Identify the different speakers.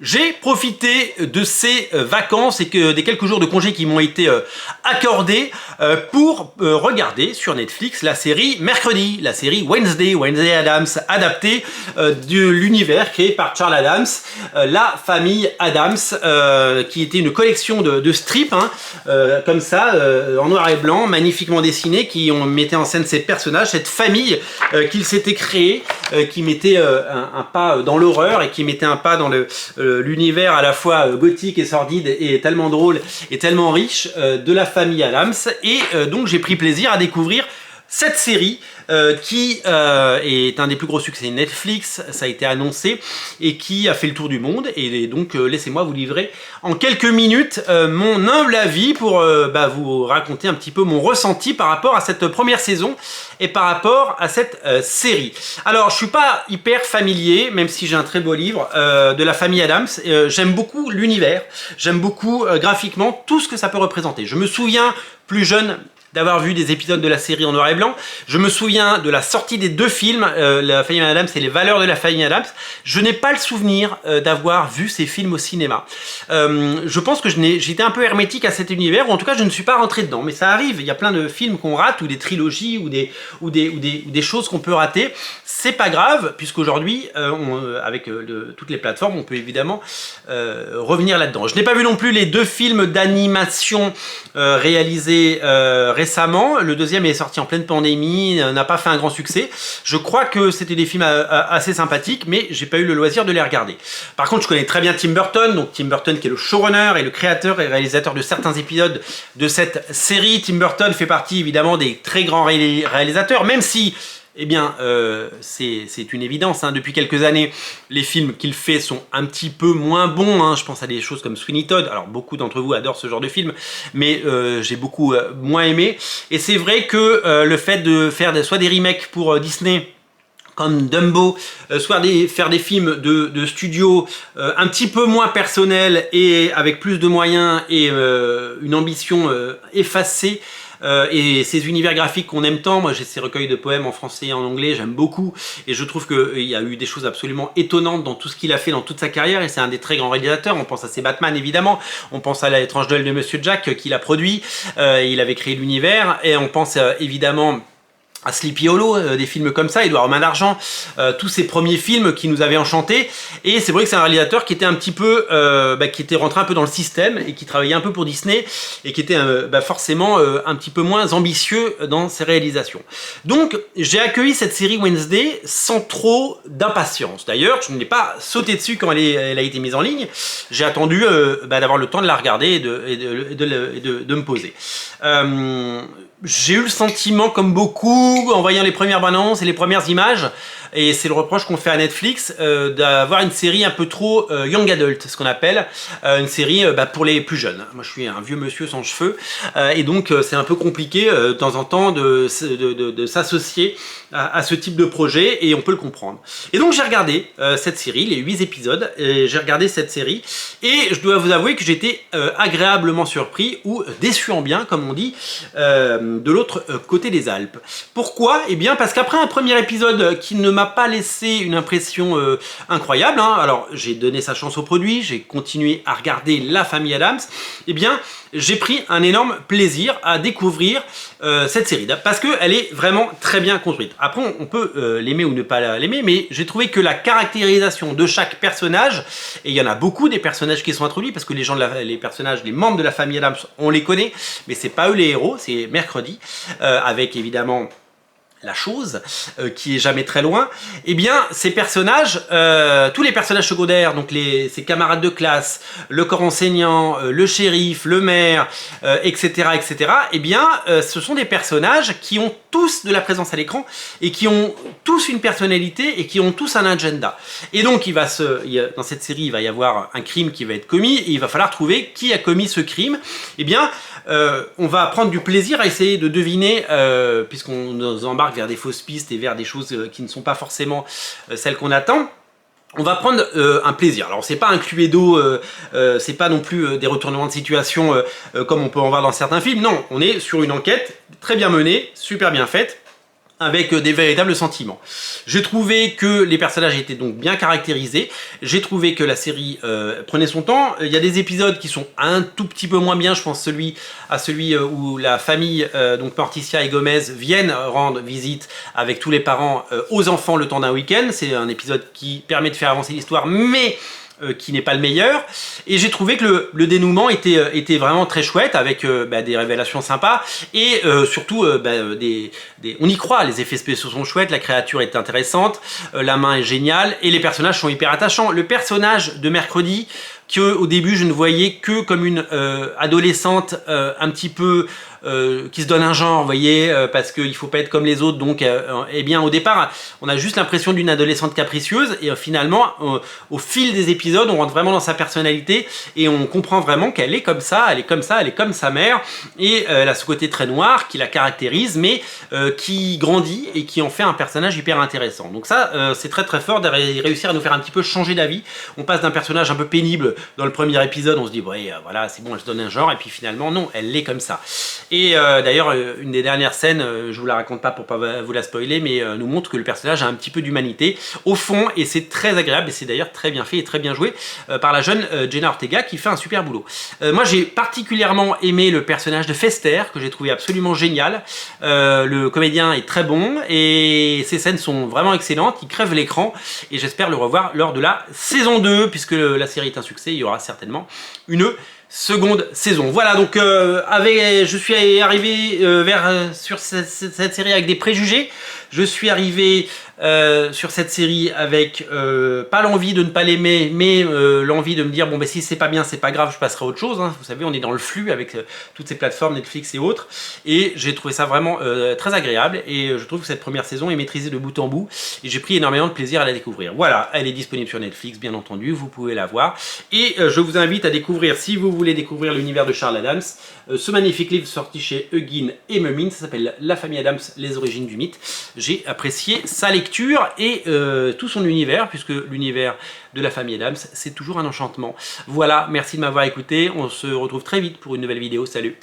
Speaker 1: J'ai profité de ces vacances et des quelques jours de congé qui m'ont été accordés pour regarder sur Netflix la série Mercredi, la série Wednesday Addams, adaptée de l'univers créé par Charles Addams, la famille Addams, qui était une collection de strips, comme ça, en noir et blanc, magnifiquement dessinés, qui mettait en scène ces personnages, cette famille qu'il s'était créée, qui mettait un pas dans l'horreur et qui mettait un pas dans l'univers à la fois gothique et sordide et tellement drôle et tellement riche de la famille Addams. Et donc j'ai pris plaisir à découvrir cette série qui est un des plus gros succès de Netflix, ça a été annoncé, et qui a fait le tour du monde. Et donc laissez-moi vous livrer en quelques minutes mon humble avis pour vous raconter un petit peu mon ressenti par rapport à cette première saison et par rapport à cette série. Alors je suis pas hyper familier, même si j'ai un très beau livre de la famille Addams. J'aime beaucoup l'univers, j'aime beaucoup graphiquement tout ce que ça peut représenter. Je me souviens plus jeune d'avoir vu des épisodes de la série en noir et blanc. Je me souviens de la sortie des deux films, la famille Addams et les valeurs de la famille Addams. Je n'ai pas le souvenir d'avoir vu ces films au cinéma. Je pense que j'étais un peu hermétique à cet univers, ou en tout cas je ne suis pas rentré dedans. Mais ça arrive, il y a plein de films qu'on rate, ou des trilogies, ou des choses qu'on peut rater. C'est pas grave, puisqu'aujourd'hui, avec toutes les plateformes, on peut évidemment revenir là-dedans. Je n'ai pas vu non plus les deux films d'animation réalisés récemment. Le deuxième est sorti en pleine pandémie, n'a pas fait un grand succès. Je crois que c'était des films assez sympathiques, mais j'ai pas eu le loisir de les regarder. Par contre, je connais très bien Tim Burton, donc Tim Burton qui est le showrunner et le créateur et réalisateur de certains épisodes de cette série. Tim Burton fait partie évidemment des très grands réalisateurs, même si c'est une évidence, depuis quelques années, les films qu'il fait sont un petit peu moins bons. Je pense à des choses comme Sweeney Todd. Alors beaucoup d'entre vous adorent ce genre de film, mais j'ai beaucoup moins aimé. Et c'est vrai que le fait de faire soit des remakes pour Disney, comme Dumbo, soit faire des films de studio un petit peu moins personnels et avec plus de moyens et une ambition effacée, et ces univers graphiques qu'on aime tant. Moi j'ai ces recueils de poèmes en français et en anglais, j'aime beaucoup, et je trouve qu'il y a eu des choses absolument étonnantes dans tout ce qu'il a fait dans toute sa carrière, et c'est un des très grands réalisateurs. On pense à ses Batman évidemment, on pense à l'étrange Noël de Monsieur Jack qu'il a produit, il avait créé l'univers, et on pense évidemment à Sleepy Hollow, des films comme ça, Édouard aux mains d'argent, tous ces premiers films qui nous avaient enchantés. Et c'est vrai que c'est un réalisateur qui était un petit peu, qui était rentré un peu dans le système et qui travaillait un peu pour Disney et qui était forcément un petit peu moins ambitieux dans ses réalisations. Donc j'ai accueilli cette série Wednesday sans trop d'impatience. D'ailleurs, je ne l'ai pas sauté dessus quand elle a été mise en ligne. J'ai attendu d'avoir le temps de la regarder et de me poser. J'ai eu le sentiment, comme beaucoup, en voyant les premières bandes annonces et les premières images, et c'est le reproche qu'on fait à Netflix, d'avoir une série un peu trop young adult, ce qu'on appelle une série pour les plus jeunes. Moi je suis un vieux monsieur sans cheveux, et donc c'est un peu compliqué de temps en temps de s'associer à ce type de projet, et on peut le comprendre. Et donc j'ai regardé cette série, les 8 épisodes, j'ai regardé cette série, et je dois vous avouer que j'étais agréablement surpris, ou déçu en bien, comme on dit, de l'autre côté des Alpes. Pourquoi? Eh bien parce qu'après un premier épisode qui ne m'a pas laissé une impression incroyable, alors j'ai donné sa chance au produit, j'ai continué à regarder la famille Addams, eh bien j'ai pris un énorme plaisir à découvrir cette série, parce qu'elle est vraiment très bien construite. Après on peut l'aimer ou ne pas l'aimer, mais j'ai trouvé que la caractérisation de chaque personnage, et il y en a beaucoup des personnages qui sont introduits, parce que les personnages, les membres de la famille Addams, on les connaît, mais c'est pas eux les héros, c'est Mercredi, avec évidemment la chose, qui est jamais très loin. Eh bien, ces personnages, tous les personnages secondaires, donc ses camarades de classe, le corps enseignant, le shérif, le maire, etc., eh bien, ce sont des personnages qui ont tous de la présence à l'écran et qui ont tous une personnalité et qui ont tous un agenda. Et donc, dans cette série, il va y avoir un crime qui va être commis et il va falloir trouver qui a commis ce crime. Eh bien, on va prendre du plaisir à essayer de deviner, puisqu'on nous embarque vers des fausses pistes et vers des choses qui ne sont pas forcément celles qu'on attend. On va prendre un plaisir. Alors c'est pas un Cluedo, c'est pas non plus des retournements de situation comme on peut en voir dans certains films. Non, on est sur une enquête très bien menée, super bien faite, avec des véritables sentiments. J'ai trouvé que les personnages étaient donc bien caractérisés, j'ai trouvé que la série prenait son temps. Il y a des épisodes qui sont un tout petit peu moins bien, je pense celui où la famille, donc Morticia et Gomez, viennent rendre visite avec tous les parents aux enfants le temps d'un week-end. C'est un épisode qui permet de faire avancer l'histoire, mais qui n'est pas le meilleur, et j'ai trouvé que le dénouement était vraiment très chouette, avec des révélations sympas, et surtout on y croit, les effets spéciaux sont chouettes, la créature est intéressante, la main est géniale, et les personnages sont hyper attachants. Le personnage de Mercredi, que au début je ne voyais que comme une adolescente un petit peu qui se donne un genre, vous voyez, parce qu'il faut pas être comme les autres, donc eh bien au départ on a juste l'impression d'une adolescente capricieuse, et finalement au fil des épisodes on rentre vraiment dans sa personnalité et on comprend vraiment qu'elle est comme ça, elle est comme ça, elle est comme sa mère, et elle a ce côté très noir qui la caractérise, mais qui grandit et qui en fait un personnage hyper intéressant. Donc ça c'est très très fort de réussir à nous faire un petit peu changer d'avis. On passe d'un personnage un peu pénible dans le premier épisode, on se dit ouais voilà c'est bon, elle se donne un genre, et puis finalement non, elle l'est comme ça. Et d'ailleurs, une des dernières scènes, je vous la raconte pas pour pas vous la spoiler, mais nous montre que le personnage a un petit peu d'humanité au fond, et c'est très agréable, et c'est d'ailleurs très bien fait et très bien joué par la jeune Jenna Ortega, qui fait un super boulot. Moi j'ai particulièrement aimé le personnage de Fester, que j'ai trouvé absolument génial. Le comédien est très bon, et ses scènes sont vraiment excellentes, il crève l'écran, et j'espère le revoir lors de la saison 2, puisque la série est un succès, il y aura certainement une seconde saison. Voilà, donc je suis arrivé sur cette série avec des préjugés. Je suis arrivé sur cette série avec pas l'envie de ne pas l'aimer, mais l'envie de me dire bon ben si c'est pas bien, c'est pas grave, je passerai à autre chose, hein. Vous savez, on est dans le flux avec toutes ces plateformes Netflix et autres, et j'ai trouvé ça vraiment très agréable, et je trouve que cette première saison est maîtrisée de bout en bout, et j'ai pris énormément de plaisir à la découvrir. Voilà, elle est disponible sur Netflix bien entendu, vous pouvez la voir, et je vous invite à découvrir, si vous voulez découvrir l'univers de Charles Addams, ce magnifique livre sorti chez Huggin et Mumin, ça s'appelle La famille Addams, les origines du mythe. J'ai apprécié sa lecture et tout son univers, puisque l'univers de la famille Addams, c'est toujours un enchantement. Voilà, merci de m'avoir écouté, on se retrouve très vite pour une nouvelle vidéo, salut!